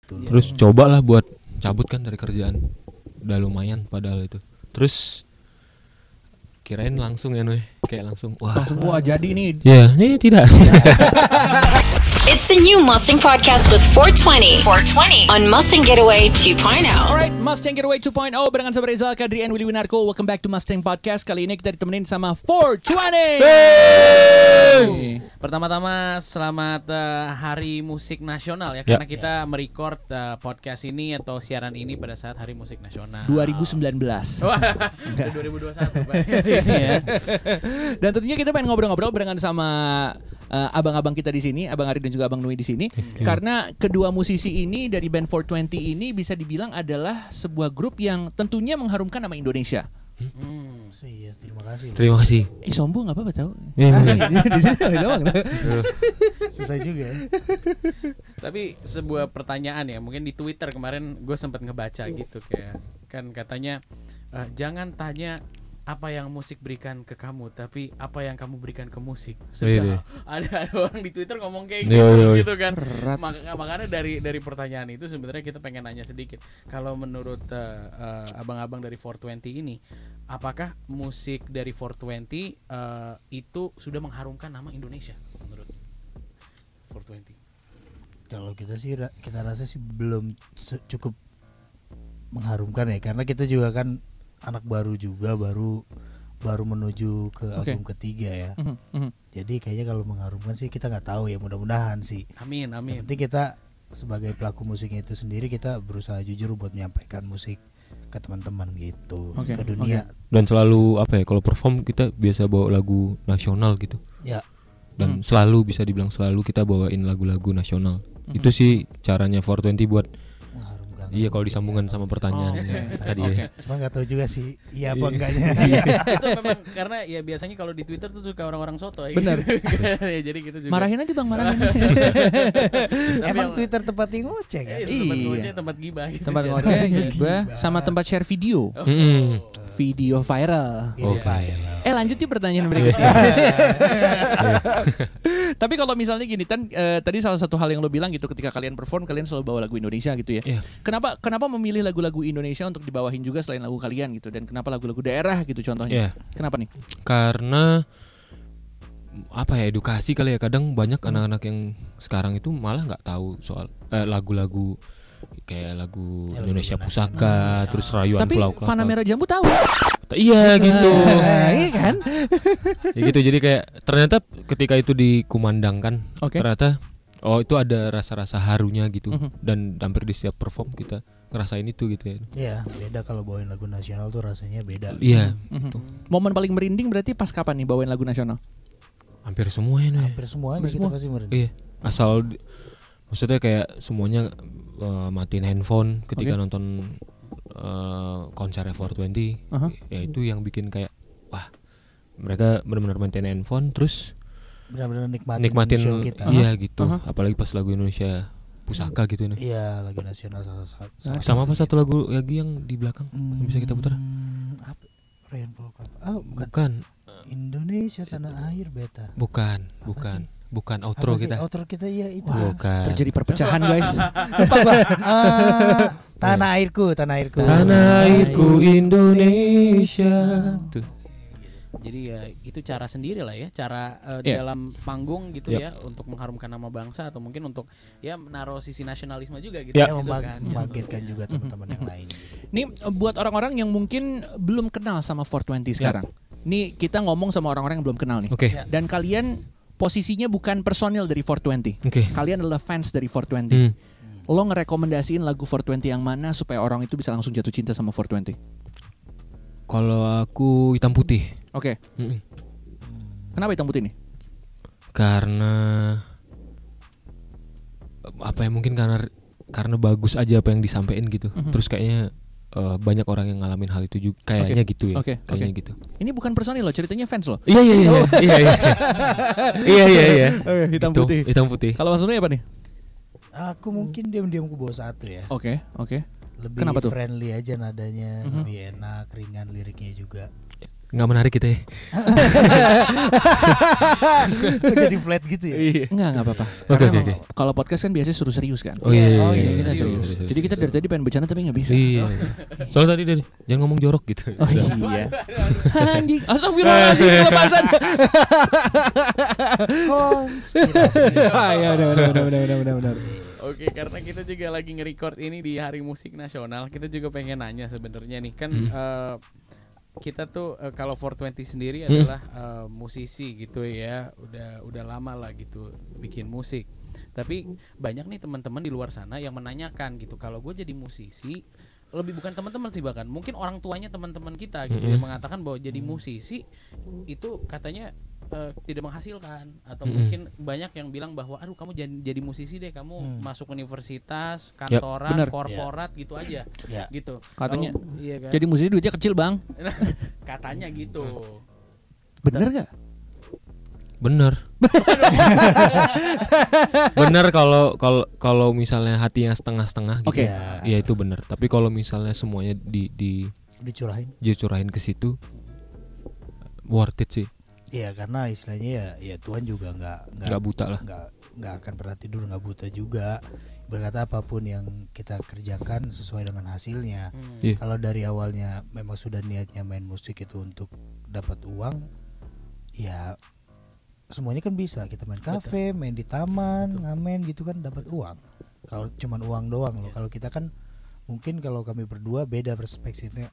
Terus cobalah buat cabut kan dari kerjaan. Udah lumayan padahal itu. Terus kirain langsung ya Noy, kayak langsung wah jadi nih. Ya, ini tidak. It's the new Mustang Podcast with 420 on Mustang Getaway 2.0. Alright, Mustang Getaway 2.0 barengan sama Rizal Kadri and Willy Winarko. Welcome back to Mustang Podcast. Kali ini kita ditemenin sama 420. Pertama-tama selamat Hari Musik Nasional ya, karena kita merecord podcast ini atau siaran ini pada saat Hari Musik Nasional 2019. Wah, 2021 Pak. Ya. Dan tentunya kita pengen ngobrol-ngobrol barengan sama abang-abang kita di sini, Abang Ari dan juga Abang Nui di sini. Karena kedua musisi ini dari band 420 ini bisa dibilang adalah sebuah grup yang tentunya mengharumkan nama Indonesia. Iya, terima kasih. Terima kasih. Sombong nggak apa-apa tahu. Di sini kali doang. Susah juga ya. Tapi sebuah pertanyaan ya, mungkin di Twitter kemarin gue sempat ngebaca gitu, kayak kan katanya jangan tanya apa yang musik berikan ke kamu, tapi apa yang kamu berikan ke musik. Ada orang di Twitter ngomong kayak gitu kan. Makanya dari pertanyaan itu sebenarnya kita pengen nanya sedikit. Kalau menurut abang-abang dari 420 ini, apakah musik dari 420 itu sudah mengharumkan nama Indonesia menurut 420? Kalau kita sih kita rasa sih belum cukup mengharumkan ya, karena kita juga kan anak baru juga, baru menuju ke album ketiga ya. Jadi kayaknya kalau mengharumkan sih kita nggak tahu ya, mudah-mudahan sih. Amin. Yang penting kita sebagai pelaku musiknya itu sendiri, kita berusaha jujur buat menyampaikan musik ke teman-teman gitu, ke dunia. Dan selalu kalau perform kita biasa bawa lagu nasional gitu. Ya. Dan selalu bisa dibilang selalu kita bawain lagu-lagu nasional. Itu sih caranya 420 buat iya, kalau disambungkan sama pertanyaan tadi ya. Cuma nggak tahu juga sih iya apa enggaknya. Itu memang karena ya biasanya kalau di Twitter tuh suka orang-orang soto ya. Benar. Ya, jadi gitu juga. Marahin aja Bang, marahin. Emang Twitter tempat ngoceh kan? Tempat ngoceh, tempat gibah gitu. Tempat ngoceh, gibah, sama tempat share video. Video viral. Lanjut yuk pertanyaan berikutnya. Tapi kalau misalnya gini kan, tadi salah satu hal yang lo bilang gitu, ketika kalian perform kalian selalu bawa lagu Indonesia gitu ya. Kenapa memilih lagu-lagu Indonesia untuk dibawahin juga selain lagu kalian gitu, dan kenapa lagu-lagu daerah gitu contohnya? Kenapa nih? Karena edukasi kali ya. Kadang banyak anak-anak yang sekarang itu malah nggak tahu soal lagu-lagu kayak lagu Indonesia Pusaka, terus Rayuan Pulau Kelapa. Tapi Fana Merah Jambu tahu. Iya gitu. Iya kan? Ya gitu, jadi kayak ternyata ketika itu dikumandangkan, ternyata itu ada rasa-rasa harunya gitu. Dan hampir di setiap perform kita ngerasain itu gitu ya. Iya, beda kalau bawain lagu nasional tuh rasanya beda. Iya. Gitu. Momen paling merinding berarti pas kapan nih bawain lagu nasional? Hampir semuanya. Hampir semuanya kita pasti merinding. Iya. Asal maksudnya kayak semuanya matiin handphone ketika nonton konser 420. Ya itu yang bikin kayak wah, mereka benar-benar matiin handphone terus benar-benar nikmatin show kita. Iya gitu. Apalagi pas lagu Indonesia Pusaka gitu nih. Iya, lagu nasional salah sama apa satu lagu lagi yang di belakang yang bisa kita putar? Rayuan Pulau Kelapa. Bukan. Indonesia tanah air beta. Bukan outro kita. Outro kita ya itu. Bukan. Terjadi perpecahan guys. Tanah airku Indonesia. Tuh. Jadi ya itu cara sendiri lah ya, cara dalam panggung gitu ya, untuk mengharumkan nama bangsa atau mungkin untuk ya menaruh sisi nasionalisme juga gitu. Membangkitkan juga teman-teman yang lain. Nih buat orang-orang yang mungkin belum kenal sama 420 sekarang. Nih kita ngomong sama orang-orang yang belum kenal nih. Dan kalian posisinya bukan personil dari 420. Kalian adalah fans dari 420. Lo ngerekomendasiin lagu 420 yang mana supaya orang itu bisa langsung jatuh cinta sama 420? Kalau aku Hitam Putih. Kenapa Hitam Putih nih? Karena mungkin karena bagus aja apa yang disampaikan gitu. Terus kayaknya banyak orang yang ngalamin hal itu juga kayaknya gitu ya. Kayaknya gitu. Ini bukan personil loh, ceritanya fans loh. Iya. Hitam Putih. Kalau maksudnya apa nih? Aku mungkin diam-diam ke bawah satu ya. Oke. Lebih Kenapa tuh? friendly aja nadanya, lebih enak, ringan liriknya juga. nggak menarik kita ya. Jadi flat gitu ya. Nggak apa-apa. Oke. Kalau podcast kan biasanya suruh serius kan. Oh iya. Kita serius. Jadi kita dari tadi pengen bercanda tapi nggak bisa. Iya. Soalnya tadi jangan ngomong jorok gitu. Oh iya. Anjing. Astagfirullahaladzim, kelepasan. Konspirasi. Ya benar. Oke, karena kita juga lagi nge-record ini di Hari Musik Nasional, kita juga pengen nanya sebenarnya nih kan kita tuh kalau 420 sendiri adalah musisi gitu ya, udah lama lah gitu bikin musik. Tapi banyak nih teman-teman di luar sana yang menanyakan gitu, kalau gue jadi musisi, lebih bukan teman-teman sih, bahkan mungkin orang tuanya teman-teman kita gitu yang mengatakan bahwa jadi musisi itu katanya tidak menghasilkan, atau mungkin banyak yang bilang bahwa aduh kamu jadi musisi deh, kamu masuk universitas, kantoran, korporat gitu aja gitu katanya. Iya kan? Jadi musisi duitnya kecil bang. Katanya gitu. Bener nggak? Bener. Bener kalau misalnya hatinya setengah-setengah gitu. Oke. Ya itu bener. Tapi kalau misalnya semuanya dicurahin ke situ, worth it sih. Iya, karena istilahnya ya Tuhan juga nggak buta lah. Nggak akan pernah tidur, nggak buta juga. Berkata apapun yang kita kerjakan sesuai dengan hasilnya. Kalau dari awalnya memang sudah niatnya main musik itu untuk dapat uang, ya semuanya kan bisa. Kita main kafe, main di taman, ngamen gitu kan dapat uang. Kalau cuman uang doang loh. Kalau kita kan mungkin kalau kami berdua beda perspektifnya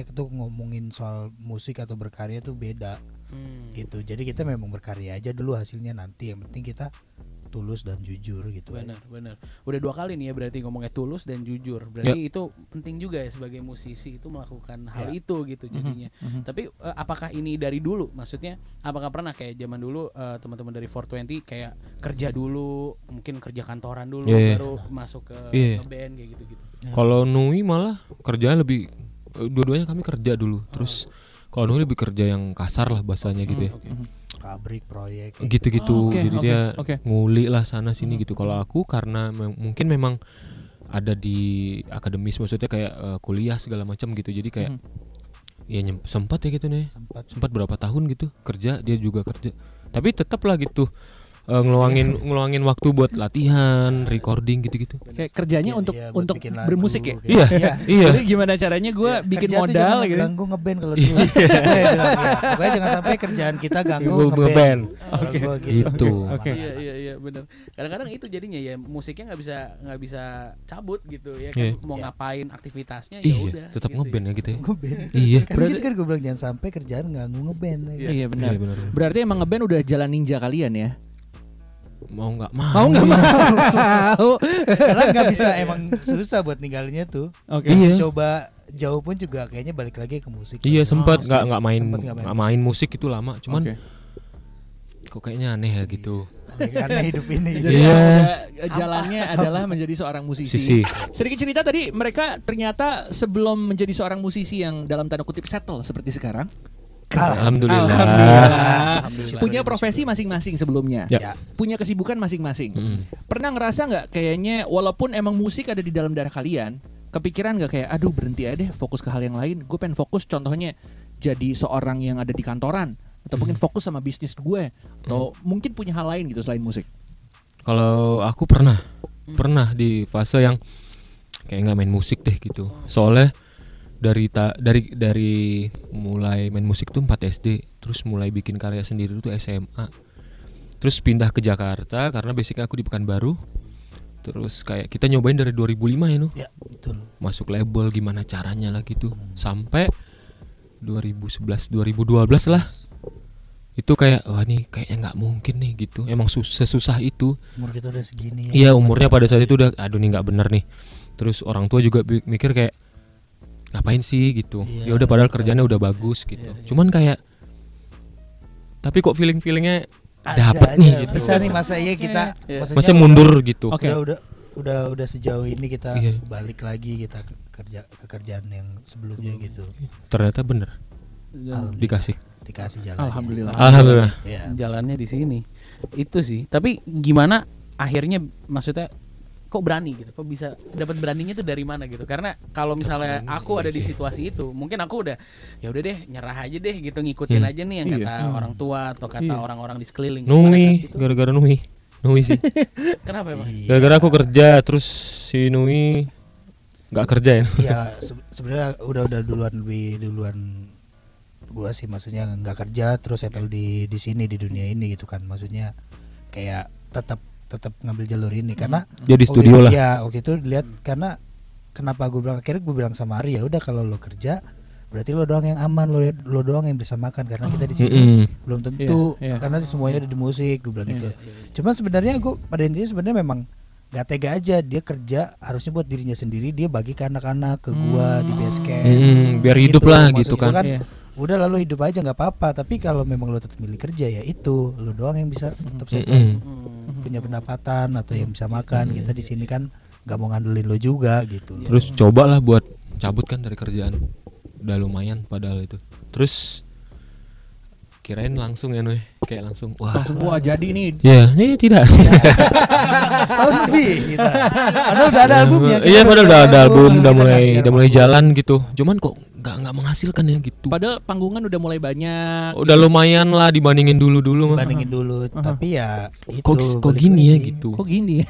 itu ngomongin soal musik atau berkarya tuh beda gitu. Jadi kita memang berkarya aja dulu, hasilnya nanti. Yang penting kita tulus dan jujur gitu. Benar. Udah 2 kali nih ya berarti ngomongnya tulus dan jujur. Berarti itu penting juga ya sebagai musisi itu melakukan hal itu gitu jadinya. Tapi apakah ini dari dulu? Maksudnya apakah pernah kayak zaman dulu teman-teman dari 420 kayak kerja dulu, mungkin kerja kantoran dulu baru masuk ke band kayak gitu-gitu. Kalau Nui malah kerjanya lebih, dua-duanya kami kerja dulu. Terus kalau Nui lebih kerja yang kasar lah bahasanya gitu ya. Pabrik, proyek gitu-gitu. Jadi dia nguli lah sana sini gitu. Kalau aku karena mungkin memang ada di akademis, maksudnya kayak kuliah segala macam gitu. Jadi kayak ya sempat ya gitu nih. Sempat berapa tahun gitu kerja, dia juga kerja. Tapi tetap lah gitu. Ngeluangin waktu buat latihan, recording gitu-gitu. Kayak kerjanya untuk bermusik ya. Iya. Jadi gimana caranya gue bikin modal gitu. Ganggu ngeband kalau dulu. Pokoknya jangan sampai kerjaan kita ganggu ngeband. Gitu. Iya benar. Kadang-kadang itu jadinya ya musiknya nggak bisa cabut gitu ya kan. Mau ngapain aktivitasnya ya udah. Tetap gitu ngeband ya gitu ya. Iya. Karena kan gue bilang jangan sampai kerjaan ganggu ngeband. Iya benar. Berarti emang ngeband udah jalan ninja kalian ya. Mau nggak mau karena nggak bisa, emang susah buat ninggalinnya tuh. Coba jauh pun juga kayaknya balik lagi ke musik. Iya sempat nggak main musik itu lama, cuman kok kayaknya aneh ya gitu. Karena hidup ini. Jalannya adalah menjadi seorang musisi. Sedikit cerita tadi, mereka ternyata sebelum menjadi seorang musisi yang dalam tanda kutip settle seperti sekarang. Alhamdulillah. Punya profesi masing-masing sebelumnya, punya kesibukan masing-masing. Pernah ngerasa nggak kayaknya walaupun emang musik ada di dalam darah kalian, kepikiran nggak kayak aduh berhenti aja deh, fokus ke hal yang lain. Gue pengen fokus contohnya jadi seorang yang ada di kantoran, atau mungkin fokus sama bisnis gue, atau mungkin punya hal lain gitu selain musik. Kalau aku pernah di fase yang kayak nggak main musik deh gitu. Soalnya dari mulai main musik tuh 4 SD, terus mulai bikin karya sendiri tuh SMA, terus pindah ke Jakarta karena basicnya aku di Pekanbaru. Terus kayak kita nyobain dari 2005 ya, Ya, betul. Masuk label gimana caranya lah gitu. Sampai 2011 2012 lah. Itu kayak wah nih kayaknya nggak mungkin nih gitu. Emang sesusah itu. Umur kita udah segini. Iya, umurnya pada saat itu udah aduh nih nggak bener nih. Terus orang tua juga mikir kayak ngapain sih gitu. Ya udah padahal kerjanya udah bagus gitu. Cuman kayak tapi kok feelingnya dapat nih gitu. Bisa nih masa iya kita masa mundur gitu. Udah sejauh ini kita balik lagi kita kerja ke kerjaan yang sebelumnya gitu. Ternyata bener. Dikasih jalan. Alhamdulillah. Jalannya di sini. Itu sih. Tapi gimana akhirnya, maksudnya kok berani gitu, kok bisa dapat beraninya tuh dari mana gitu. Karena kalau misalnya aku ada di situasi itu, mungkin aku udah ya udah deh nyerah aja deh gitu, ngikutin aja nih yang kata orang tua atau kata orang-orang di sekeliling. Nui, gara-gara Nui sih. Kenapa emang? Gara-gara aku kerja terus si Nui nggak kerja ya. Iya, sebenarnya udah duluan gua sih, maksudnya nggak kerja terus settle di sini di dunia ini gitu kan. Maksudnya kayak tetap ngambil jalur ini karena jadi studio lah. Iya, waktu itu dilihat karena kenapa gue bilang sama Ari, ya udah kalau lo kerja berarti lo doang yang aman, lo doang yang bisa makan karena kita di sini belum tentu karena semuanya ada di musik, gue bilang gitu. Cuman sebenarnya gue pada intinya sebenarnya memang gak tega aja, dia kerja harusnya buat dirinya sendiri, dia bagi ke anak-anak, ke gua di base camp biar hidup lah gitu kan. Udah lalu hidup aja nggak apa-apa, tapi kalau memang lo tetap milih kerja ya itu lo doang yang bisa tetap punya pendapatan atau yang bisa makan. Kita di sini kan nggak mau ngandelin lo juga gitu. Terus cobalah buat cabut kan dari kerjaan, udah lumayan padahal itu. Terus kirain langsung ya Noy, kayak langsung wah jadi nih. Ya, ini tidak. Setahun lebih kita. Padahal udah ada albumnya. Iya, padahal udah ada album, udah mulai jalan gitu. Cuman kok nggak menghasilkan ya gitu. Padahal panggungan udah mulai banyak. Udah lumayan lah dibandingin dulu. Tapi ya itu. Kok gini ya gitu. Kok gini?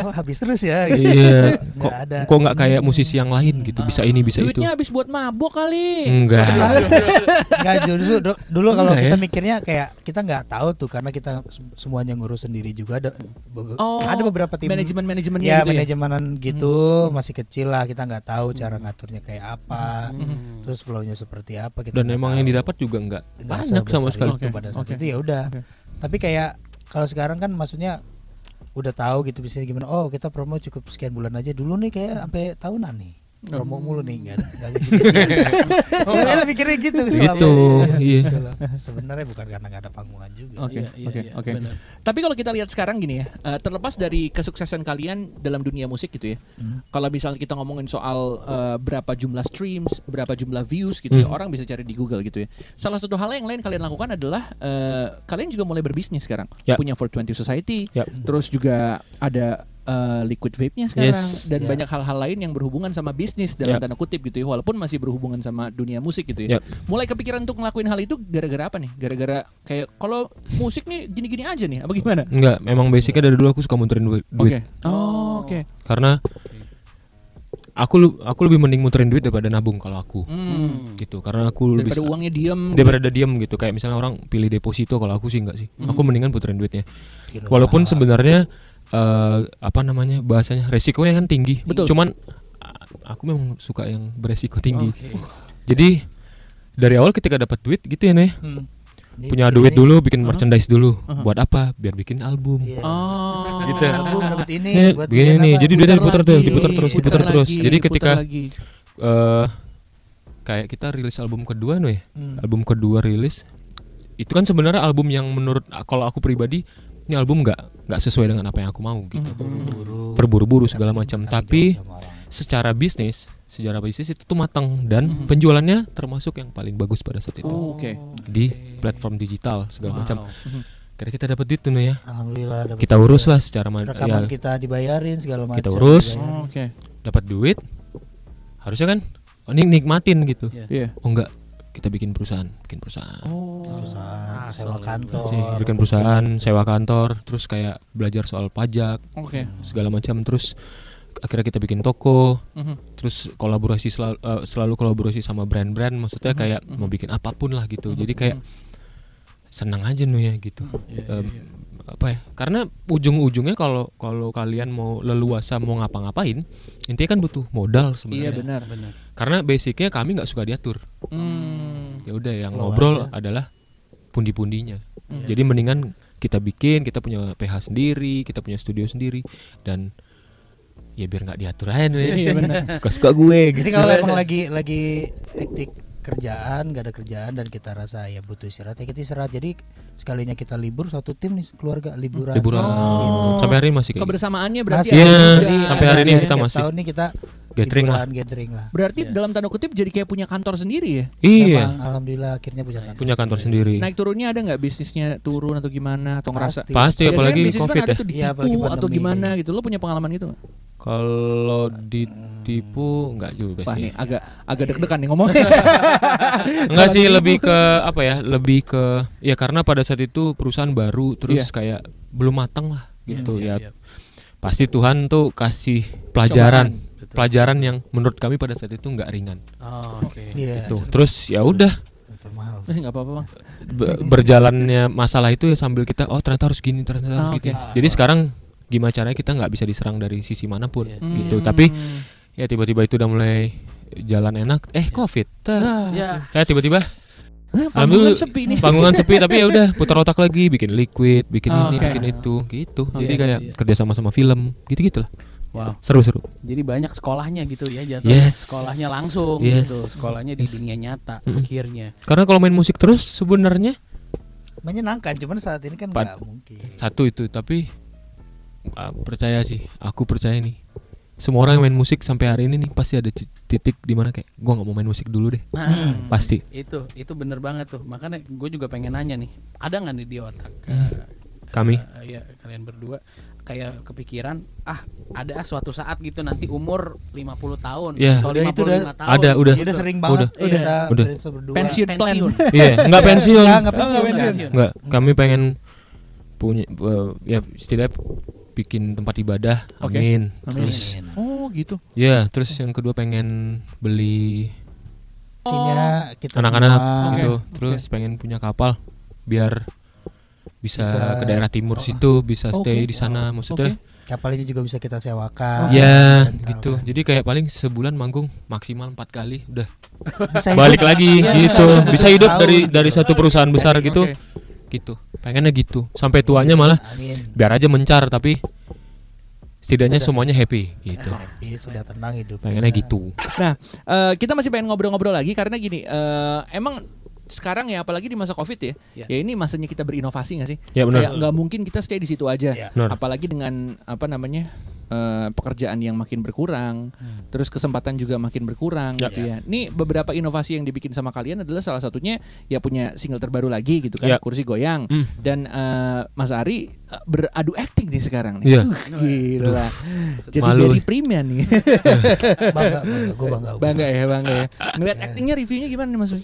Oh, habis terus ya. Gitu. Iya. Kok nggak kayak musisi yang lain gitu. Bisa ini bisa itu. Duitnya habis buat mabok kali. Enggak. Enggak, justru dulu kalau kita mikirnya kayak kita nggak tahu tuh karena kita semuanya ngurus sendiri juga, ada beberapa tim manajemennya ya, gitu manajemenan gitu masih kecil lah, kita nggak tahu cara ngaturnya kayak apa, terus flow-nya seperti apa kita. Dan emang yang didapat juga nggak banyak sama sekali pada saat itu ya udah. Tapi kayak kalau sekarang kan maksudnya udah tahu gitu bisa gimana. Oh, kita promo cukup sekian bulan aja, dulu nih kayak sampai tahunan nih promo mulu nih, nggak mikirnya gitu iya. Sebenarnya bukan karena nggak ada panggungan juga. Oke. Tapi kalau kita lihat sekarang gini ya, terlepas dari kesuksesan kalian dalam dunia musik gitu ya, kalau misalnya kita ngomongin soal berapa jumlah streams, berapa jumlah views gitu ya, orang bisa cari di Google gitu ya. Salah satu hal yang lain kalian lakukan adalah kalian juga mulai berbisnis sekarang, punya 420 Society, terus juga ada liquid vape-nya sekarang, dan banyak hal-hal lain yang berhubungan sama bisnis dalam tanda kutip gitu ya, walaupun masih berhubungan sama dunia musik gitu ya. Mulai kepikiran untuk ngelakuin hal itu gara-gara apa nih? Gara-gara kayak kalau musik nih gini-gini aja nih, apa gimana? Enggak, memang basicnya dari dulu aku suka muterin duit. Oke. Karena aku lebih mending muterin duit daripada nabung kalau aku. Gitu. Karena aku daripada lebih uangnya diem. Daripada diem gitu. Kayak misalnya orang pilih deposito, kalau aku sih enggak sih. Aku mendingan puterin duitnya. Walaupun sebenarnya bahasanya resikonya kan tinggi. Betul. Cuman aku memang suka yang beresiko tinggi. Jadi dari awal ketika dapat duit gitu ya nih, punya duit dulu, bikin merchandise dulu. Buat apa? Biar bikin album. Gitu. Album dapat ini buat begini nih. Jadi duitnya diputar terus. Jadi ketika kayak kita rilis album kedua nih, album kedua rilis, itu kan sebenarnya album yang menurut kalau aku pribadi ini album nggak sesuai dengan apa yang aku mau gitu, terburu-buru segala macam. Tapi secara bisnis itu tuh matang dan penjualannya termasuk yang paling bagus pada saat itu di platform digital segala macam. Kira kita dapat duit tuh ya. Alhamdulillah. Kita urus lah secara rekaman kita dibayarin segala macam. Kita urus, dapat duit, harusnya kan ini nikmatin gitu. Oh enggak. Kita bikin perusahaan. Sewa kantor. Bikin perusahaan, sewa kantor, terus kayak belajar soal pajak, segala macam. Terus akhirnya kita bikin toko, terus kolaborasi selalu kolaborasi sama brand-brand. Maksudnya kayak mau bikin apapun lah gitu. Jadi kayak senang aja nih ya gitu. Apa ya? Karena ujung-ujungnya kalau kalian mau leluasa mau ngapa-ngapain, intinya kan butuh modal sebenarnya. Iya benar. Karena basicnya kami nggak suka diatur. Ya udah yang ngobrol adalah pundi-pundinya. Jadi mendingan kita punya PH sendiri, kita punya studio sendiri, dan ya biar nggak diatur aja nih. Iya benar. Suka-suka gue. Jadi kalau emang lagi hektik kerjaan, gak ada kerjaan dan kita rasa ya butuh istirahat, ya kita istirahat. Jadi sekalinya kita libur satu tim nih keluarga liburan. Sampai hari ini masih kayak kebersamaannya berarti masih, sampai hari ini kita masih. Tahun ini kita gathering lah. Berarti dalam tanda kutip jadi kayak punya kantor sendiri ya? Iya. Memang, alhamdulillah akhirnya punya kantor sendiri. Naik turunnya ada nggak bisnisnya turun atau gimana atau ngerasa? Pasti apalagi Covid kan ada tuh ditipu atau gimana gitu. Lo punya pengalaman gitu? Kalau ditipu enggak juga sih. Nih, agak deg-degan nih ngomongnya. Enggak sih, lebih ke apa ya? Lebih ke ya karena pada saat itu perusahaan baru terus kayak belum matang lah gitu ya. Pasti Tuhan tuh kasih pelajaran yang menurut kami pada saat itu nggak ringan. Gitu. Terus ya udah. Nggak apa-apa Bang. Berjalannya masalah itu ya sambil kita ternyata harus gini, ternyata harus gitu. Jadi sekarang gimana caranya kita nggak bisa diserang dari sisi manapun gitu. Tapi ya tiba-tiba itu udah mulai jalan enak. Covid. Ya tiba-tiba. Panggungan sepi tapi ya udah putar otak lagi, bikin liquid, bikin ini, bikin itu, gitu. Jadi kayak kerja sama film, gitu-gitu lah. Wow. Seru-seru. Jadi banyak sekolahnya gitu ya jatuhnya. Sekolahnya langsung gitu. Sekolahnya di dunia nyata akhirnya. Karena kalau main musik terus sebenarnya menyenangkan, cuman saat ini kan nggak mungkin. Satu itu, tapi percaya sih, aku percaya nih. Semua orang yang main musik sampai hari ini nih pasti ada titik di mana kayak gue nggak mau main musik dulu deh. Pasti. Itu bener banget tuh. Makanya gue juga pengen nanya nih, ada nggak nih di otak kami? Ya kalian berdua kayak kepikiran ada suatu saat gitu nanti umur 50 tahun atau 55 tahun. Ada udah sering banget. Udah. Pensiun plan. Iya, enggak pensiun. Enggak. Kami pengen punya ya setidaknya bikin tempat ibadah. Amin. Terus gitu. Ya, terus yang kedua pengen beli kita anak-anak gitu. Terus pengen punya kapal biar bisa ke daerah timur situ, bisa stay di sana maksudnya. Kapalnya juga bisa kita sewakan. Ya, gitu. Jadi kayak paling sebulan manggung maksimal 4 kali udah. Balik lagi gitu. Bisa hidup dari satu perusahaan besar gitu. Gitu. Pengennya gitu. Sampai tuanya malah biar aja mencar tapi setidaknya semuanya happy gitu. Sudah tenang hidup. Pengennya gitu. Nah, kita masih pengen ngobrol-ngobrol lagi karena gini, emang sekarang ya apalagi di masa Covid ya ini masanya kita berinovasi nggak sih? Ya benar. Nggak mungkin kita stay di situ aja. Apalagi dengan pekerjaan yang makin berkurang, terus kesempatan juga makin berkurang gitu ya. Ini beberapa inovasi yang dibikin sama kalian adalah salah satunya ya punya single terbaru lagi gitu kan, Kursi Goyang. Dan Mas Ari beradu acting nih sekarang nih. Gila. Jadi dari Prima nih. Bangga ya. Ngeliat actingnya, reviewnya gimana nih Mas?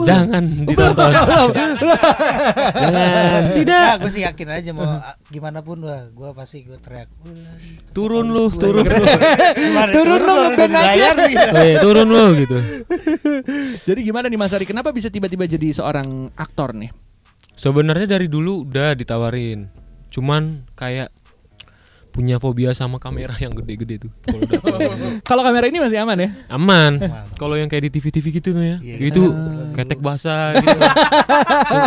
Jangan ditonton. Jangan. Tidak. Gue sih yakin aja mau gimana pun gue pasti gue teriak. Turun lu ngeband aja. Turun lu gitu. Jadi gimana nih Mas Ari? Kenapa bisa tiba-tiba jadi seorang aktor nih? Sebenarnya dari dulu udah ditawarin. Cuman kayak punya fobia sama kamera yang gede-gede tuh. Kalau kamera ini masih aman ya? Aman. Kalau yang kayak di TV-TV gitu ya. Itu ketek basah gitu.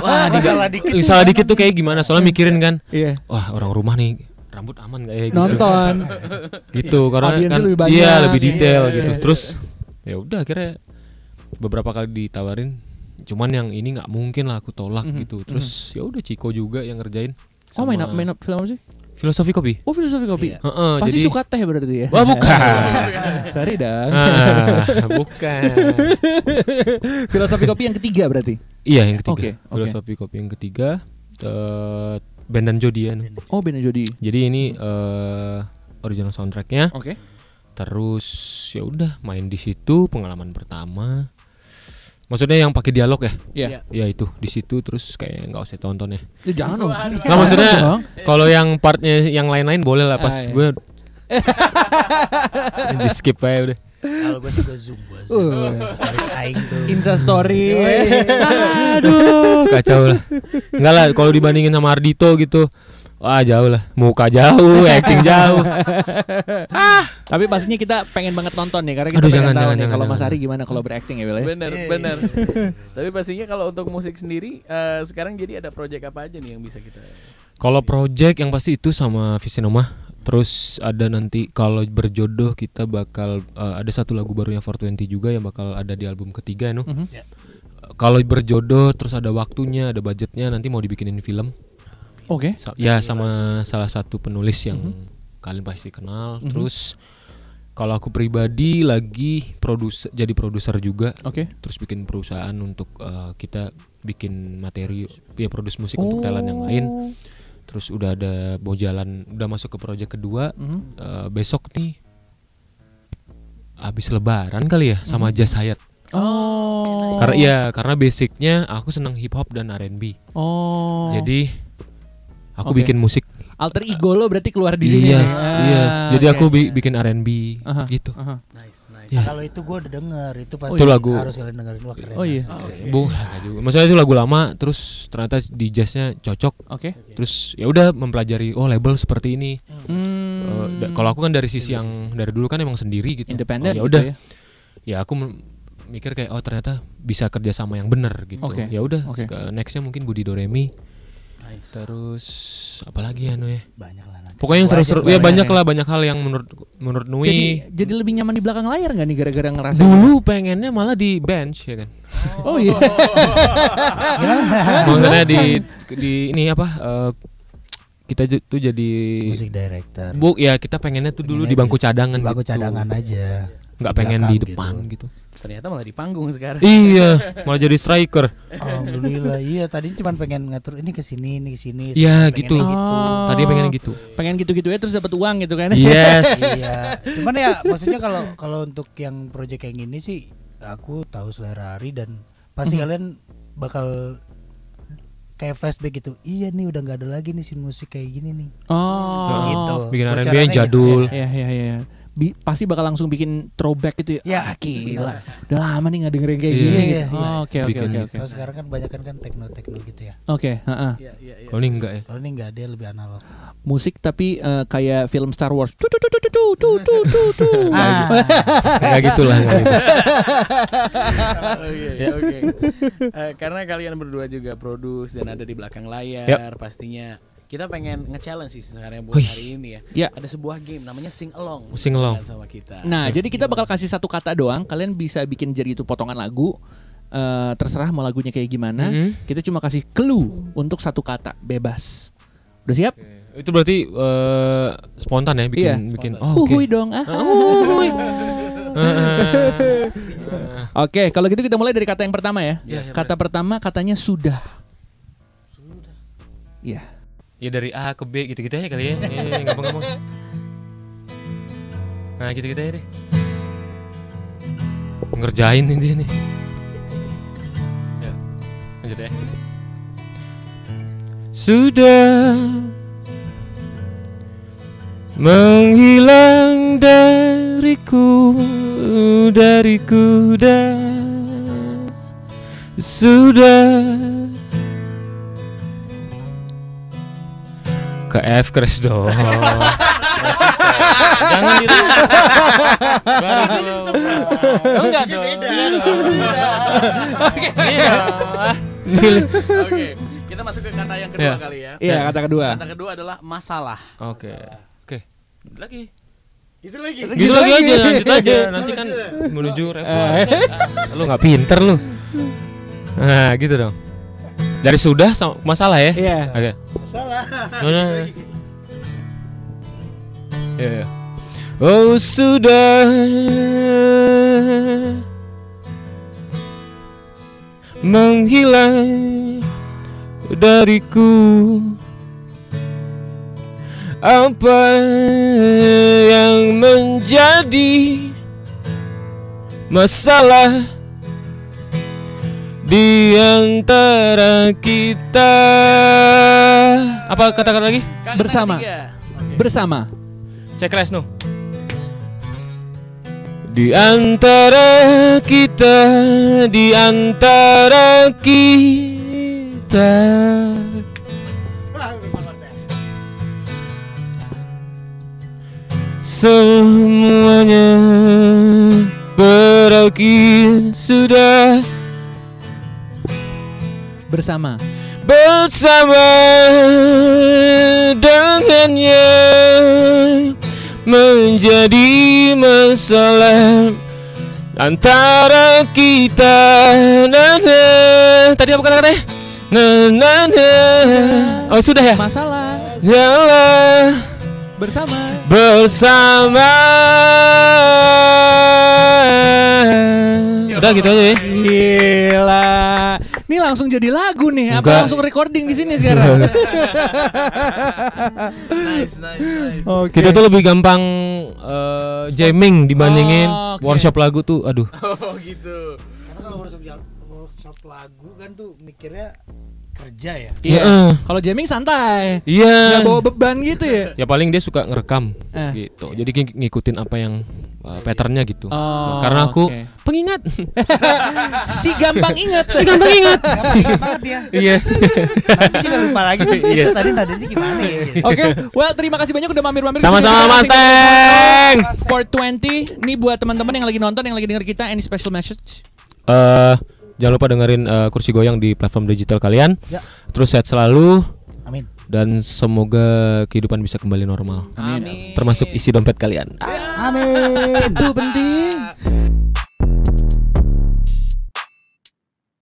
Wah, salah dikit tuh kayak gimana? Soalnya mikirin kan. Wah, orang rumah nih rambut aman gak ya gitu. Nonton gitu karena kan lebih detail gitu. Terus ya udah akhirnya beberapa kali ditawarin, cuman yang ini nggak mungkin lah, aku tolak gitu. Terus ya udah Ciko juga yang ngerjain. Main film apa sih? Filosofi Kopi. Filosofi Kopi. Pasti jadi suka teh berarti ya? Wah, bukan. Sorry dah. Bukan. Filosofi Kopi yang ketiga berarti? Iya, yang ketiga. Filosofi Kopi yang ketiga. Ben dan Jody ya. Ben dan Jody. Jadi ini original soundtracknya. Terus ya udah main di situ, pengalaman pertama. Maksudnya yang pakai dialog ya? Ya itu di situ, terus kayak nggak usah tonton ya. Jangan dong. Nggak, maksudnya kalau yang partnya yang lain-lain boleh lah, pas gue di skip aja udah. Kalau gue sih gue zoom. Harus aing tuh. Insta story. Aduh, kacau lah. Enggak lah, kalau dibandingin sama Ardito gitu. Wah, jauh lah. Muka jauh, acting jauh. Tapi pastinya kita pengen banget nonton nih, karena kita pengen tahu nih kalau Mas Ari gimana kalau berakting ya, Will. Benar. Tapi pastinya kalau untuk musik sendiri sekarang jadi ada project apa aja nih yang bisa kita? Kalau project yang pasti itu sama Visinoma. Terus ada nanti kalau berjodoh kita bakal ada satu lagu barunya 420 juga yang bakal ada di album ketiga ya, Kalau berjodoh terus ada waktunya, ada budgetnya, nanti mau dibikinin film. Ya sama salah satu penulis yang kalian pasti kenal. Terus Kalau aku pribadi lagi jadi produser juga. Terus bikin perusahaan untuk kita bikin materi, ya produce musik untuk talent yang lain. Terus udah udah masuk ke project kedua. Besok nih abis lebaran kali ya sama Jazz Hayat. Karena basicnya aku senang hip hop dan R&B. Jadi aku bikin musik. Alter ego lo berarti keluar di sini. Yes. Jadi aku bikin R&B gitu. Nice. Nah, kalau itu gue udah denger, itu pasti itu lagu harus kalian dengerin. Wah keren. Juga. Maksudnya itu lagu lama, terus ternyata di jazznya cocok. Terus ya udah mempelajari label seperti ini. Kalau aku kan dari sisi yang dari dulu kan emang sendiri gitu. Independen. Ya udah. Ya aku mikir kayak ternyata bisa kerja sama yang benar gitu. Ya udah. Nextnya mungkin Budi Doremi. Terus apalagi ya Nui? Banyak lah nanti. Pokoknya yang seru-seru ya banyak hal yang menurut Nui. Jadi lebih nyaman di belakang layar nggak nih gara-gara ngerasa dulu pengennya malah di bench ya kan. Iya. Maksudnya di ini apa? Kita tuh jadi musik director. Ya kita pengennya tuh dulu di bangku cadangan. Di bangku cadangan aja. Nggak pengen di depan gitu. Ternyata malah di panggung sekarang. Iya, malah jadi striker. Alhamdulillah. Iya, tadi cuma pengen ngatur ini ke sini. Iya, gitu. Tadi pengen gitu. Pengen gitu-gitu ya terus dapat uang gitu kan. Yes. Iya. Cuman ya maksudnya kalau untuk yang project yang ini sih aku tahu selera Ari dan pasti kalian bakal kayak flashback gitu. Iya nih udah enggak ada lagi nih scene musik kayak gini nih. Gitu. Bikin R&B yang jadul. Iya. Pasti bakal langsung bikin throwback gitu ya. Gila. Udah lama nih nggak dengerin kayak gini. Oke. Kalau sekarang kan banyak kan techno gitu ya. Kalau ini enggak ya. Kalau ini enggak, dia lebih analog. Musik tapi kayak film Star Wars. Kayak gitulah. Oke. Karena kalian berdua juga produce dan ada di belakang layar, pastinya kita pengen nge-challenge sih sebenarnya buat hari ini ya. Ada sebuah game namanya Sing Along sama kita. Nah, jadi kita bakal kasih satu kata doang. Kalian bisa bikin jadi itu potongan lagu. Terserah mau lagunya kayak gimana. Kita cuma kasih clue untuk satu kata, bebas. Udah siap? Itu berarti spontan ya bikin. Uhuy dong. Oke, kalau gitu kita mulai dari kata yang pertama ya. Kata pertama katanya sudah. Iya. Ya dari A ke B gitu-gitu aja kali ya. Gampang-gampang. Nah gitu-gitu aja deh. Ngerjain ini dia nih. Ya, lanjut ya. Sudah menghilang dariku sudah ke F crash dong. Jangan diri. Enggak dong. Oke, kita masuk ke kata yang kedua kali ya. Iya, kata kedua. Kata kedua adalah masalah. Oke. Lagi. Gitu lagi aja, lanjut aja. Nanti kan menuju referen. Lu enggak pinter lu. Nah, gitu dong. Dari sudah sama masalah ya? Iya. Oke. Salah. Ya. Oh sudah menghilang dariku apa yang menjadi masalah di antara kita. Apa kata-kata lagi? Bersama. Cek les no. Di antara kita, semuanya berakhir sudah. Bersama dengannya menjadi masalah antara kita. Tadi apa kata-katanya? Oh sudah ya? Masalah Yalah bersama Udah gitu aja ya. Gila. Ini langsung jadi lagu nih. Apa Enggak. langsung recording di sini sekarang? Nice. Okay. Kita tuh lebih gampang jamming dibandingin workshop lagu tuh. Aduh. Oh gitu. Karena kalau workshop lagu kan tuh mikirnya kerja ya. Iya. Kalau jamming santai. Iya. Nggak bawa beban gitu ya. Ya paling dia suka ngerekam gitu. Jadi ngikutin apa yang patternnya gitu. Karena aku pengingat. Si gampang ingat. Gampang ingat. Gampang ingat banget dia. Iya. Aku juga lupa lagi. Iya. Tadinya gimana ya? Gitu. Oke, well terima kasih banyak udah mampir-mampir. Sama-sama Mas Teng. 420 ini buat teman-teman yang lagi nonton, yang lagi denger kita, any special message? Jangan lupa dengerin Kursi Goyang di platform digital kalian. Ya. Terus sehat selalu. Amin. Dan semoga kehidupan bisa kembali normal. Amin. Termasuk isi dompet kalian. Amin. Itu penting.